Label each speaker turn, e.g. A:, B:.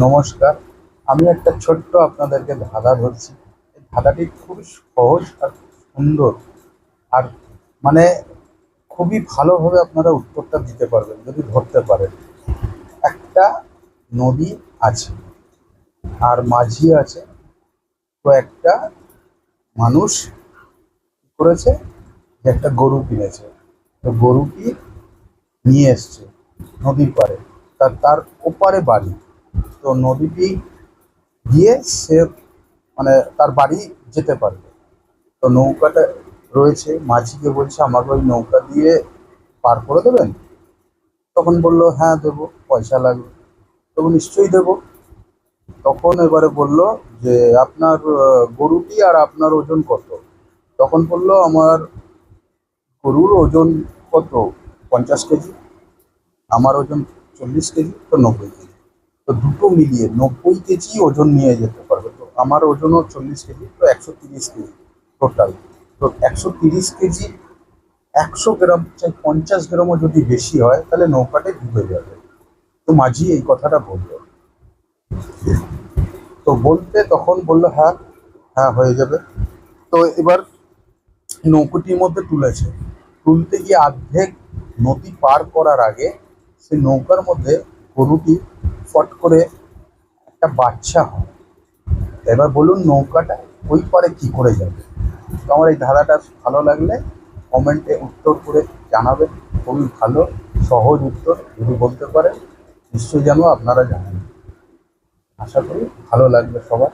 A: নমস্কার। আমি একটা ছোট্ট আপনাদেরকে ধাঁধা ধরছি। এই ধাঁধাটি খুবই সহজ আর সুন্দর, আর মানে খুবই ভালোভাবে আপনারা উত্তরটা দিতে পারবেন যদি ধরতে পারেন। একটা নদী আছে আর মাঝি আছে। তো একটা মানুষ কি করেছে, যে একটা গরু কিনেছে। তো গরুটি নিয়ে এসছে নদীর পাড়ে, তার তার ওপারে বাড়ি। তো নদীটি গিয়ে সে তার বাড়ি যেতে পারবে। তো নৌকাটা রয়েছে, মাঝিকে বলছে আমাকে ওই নৌকা দিয়ে পার করে দেবেন। তখন বললো হ্যাঁ দেবো, পয়সা লাগবে। তখন নিশ্চয়ই দেবো। তখন এবারে বললো যে আপনার গরুটি আর আপনার ওজন কত। তখন বললো আমার গরুর ওজন কত, 50 কেজি, আমার ওজন 40 কেজি, তো 90 কেজি। তো দুটো মিলিয়ে 90 কেজি ওজন নিয়ে যেতে পারবে। তো আমার ওজনও 40 কেজি, তো 130 কেজি টোটাল। তো 130 কেজি, 100 গ্রাম চাই, 50 গ্রামও যদি বেশি হয় তাহলে নৌকাটা ডুবে যাবে। তো মাঝি এই কথাটা বললো। তো বলতে তখন বললো হ্যাঁ, হ্যাঁ হয়ে যাবে। তো এবার নৌকোটির মধ্যে তুলেছে। তুলতে গিয়ে অর্ধেক নদী পার করার আগে সে নৌকার মধ্যে গরুটি ফট করে একটা বাচ্চা হয়। এবার বলুন নৌকাটা ওই পারে কি করে যাবে। তো আমার এই ধাঁধাটা ভালো লাগলে কমেন্টে উত্তর করে জানাবেন। খুবই ভালো সহজ উত্তর, যদি বলতে পারেন নিশ্চয়ই যেন আপনারা জানেন। আশা করি ভালো লাগবে সবার।